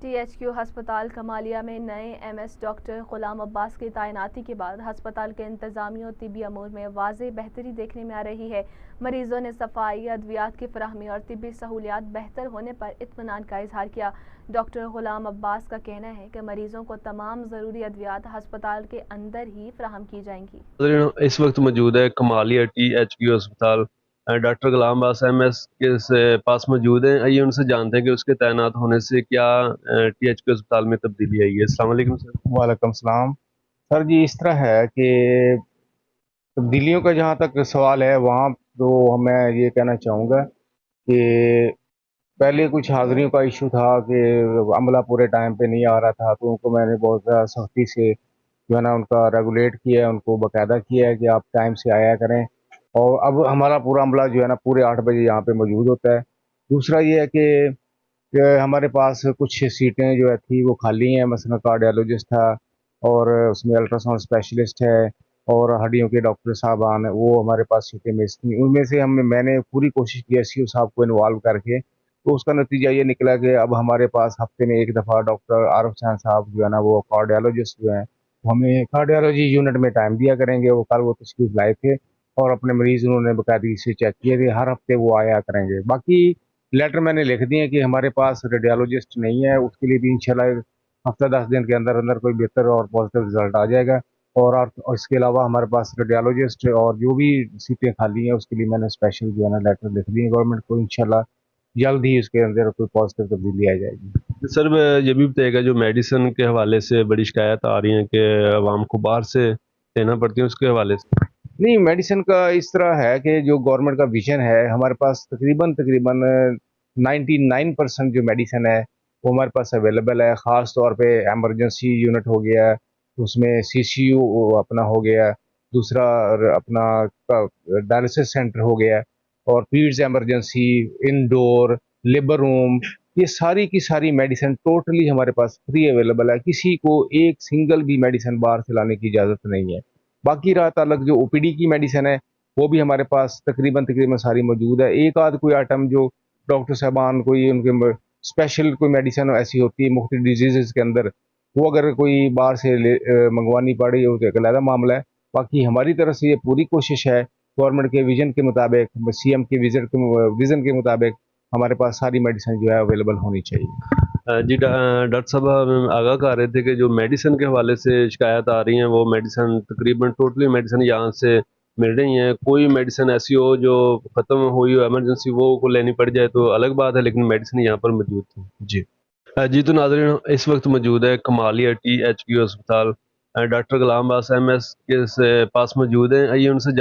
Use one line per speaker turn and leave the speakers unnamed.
T H Q ہسپتال کمالیہ میں نئے M S doctor Ghulam Abbas کی تعیناتی کے بعد ہسپتال کے انتظامیہ اور طبی امور میں واضح بہتری دیکھنے میں آ رہی ہے۔ مریضوں نے صفائی، ادویات کی فراہمی اور طبی سہولیات بہتر ہونے پر اطمینان کا اظہار کیا۔ ڈاکٹر غلام عباس کا کہنا ہے کہ مریضوں کو تمام ضروری ادویات ہسپتال کے اندر ہی فراہم کی جائیں گی۔
اس وقت موجود ہے کمالیہ ٹی ایچ کیو ہسپتال، doctor Ghulam Abbas M S کے پاس موجود ہیں۔ آئیے ان سے جانتے ہیں کہ اس کے تعینات ہونے سے کیا ٹی ایچ کیو ہسپتال میں تبدیلی آئی ہے۔ السلام علیکم سر۔
وعلیکم السلام سر جی، اس طرح ہے کہ تبدیلیوں کا جہاں تک سوال ہے وہاں تو میں یہ کہنا چاہوں گا کہ پہلے کچھ حاضریوں کا ایشو تھا کہ عملہ پورے ٹائم پہ نہیں آ رہا تھا، تو ان کو میں نے بہت زیادہ سختی سے جو ہے نا ان کا ریگولیٹ کیا ہے، ان کو باقاعدہ کیا ہے کہ آپ ٹائم سے آیا کریں، اور اب ہمارا پورا عملہ جو ہے نا پورے 8 بجے یہاں پہ موجود ہوتا ہے۔ دوسرا یہ ہے کہ ہمارے پاس کچھ سیٹیں جو ہے تھی وہ خالی ہیں، مثلا کارڈیالوجسٹ تھا اور اس میں الٹرا ساؤنڈ اسپیشلسٹ ہے اور ہڈیوں کے ڈاکٹر صاحبان، وہ ہمارے پاس سیٹیں مس تھیں۔ ان میں سے میں نے پوری کوشش کی ایس سی او صاحب کو انوالو کر کے، تو اس کا نتیجہ یہ نکلا کہ اب ہمارے پاس ہفتے میں ایک دفعہ ڈاکٹر عارف خان صاحب جو ہے نا وہ کارڈیالوجسٹ جو ہیں ہمیں کارڈیالوجی یونٹ میں ٹائم دیا کریں گے۔ وہ کل وہ تشریف لائے تھے اور اپنے مریض انہوں نے باقاعدگی سے چیک کیے تھے، ہر ہفتے وہ آیا کریں گے۔ باقی لیٹر میں نے لکھ دیے کہ ہمارے پاس ریڈیالوجسٹ نہیں ہے، اس کے لیے بھی انشاءاللہ ہفتہ 10 دن کے اندر اندر کوئی بہتر اور پازیٹیو رزلٹ آ جائے گا، اور اس کے علاوہ ہمارے پاس ریڈیالوجسٹ اور جو بھی سیٹیں خالی ہیں اس کے لیے میں نے اسپیشل جو ہے نا لیٹر لکھ دیے گورنمنٹ کو، انشاءاللہ جلد ہی اس کے اندر کوئی پازیٹیو تبدیلی آ جائے گی۔
سر یہ بھی بتائیے گا، جو میڈیسن کے حوالے سے بڑی شکایت آ رہی ہیں کہ عوام کو باہر سے لینا پڑتی ہے، اس کے حوالے سے؟
نہیں، میڈیسن کا اس طرح ہے کہ جو گورنمنٹ کا ویژن ہے، ہمارے پاس تقریباً 99% جو میڈیسن ہے وہ ہمارے پاس اویلیبل ہے۔ خاص طور پہ ایمرجنسی یونٹ ہو گیا، اس میں سی سی یو اپنا ہو گیا، دوسرا اپنا ڈائلسس سینٹر ہو گیا، اور پیڈز ایمرجنسی، انڈور، لیبر روم، یہ ساری کی ساری میڈیسن ٹوٹلی ہمارے پاس فری اویلیبل ہے۔ کسی کو ایک سنگل بھی میڈیسن باہر سے لانے کی اجازت نہیں ہے۔ باقی رہا تعلق جو او پی ڈی کی میڈیسن ہے، وہ بھی ہمارے پاس تقریباً ساری موجود ہے۔ ایک آدھ کوئی آئٹم جو ڈاکٹر صاحبان کوئی ان کے اسپیشل کوئی میڈیسن ایسی ہوتی ہے مختلف ڈیزیزز کے اندر، وہ اگر کوئی باہر سے منگوانی پڑی وہ تو ایک علیحدہ معاملہ ہے۔ باقی ہماری طرف سے یہ پوری کوشش ہے گورنمنٹ کے ویژن کے مطابق، سی ایم کے ویژن کے مطابق ہمارے پاس ساری میڈیسن جو ہے اویلیبل ہونی چاہیے۔
جی ڈاکٹر صاحب آگاہ کر رہے تھے کہ جو میڈیسن کے حوالے سے شکایت آ رہی ہیں، وہ میڈیسن تقریباً ٹوٹلی میڈیسن یہاں سے مل رہی ہیں۔ کوئی میڈیسن ایسی ہو جو ختم ہوئی ہو ایمرجنسی، وہ کو لینی پڑ جائے تو الگ بات ہے، لیکن میڈیسن یہاں پر موجود تھی۔ جی جی تو ناظرین، اس وقت موجود ہے کمالیہ ٹی ایچ کیو ہسپتال، doctor Ghulam Abbas M S کے پاس موجود ہیں۔ آئیے ان سے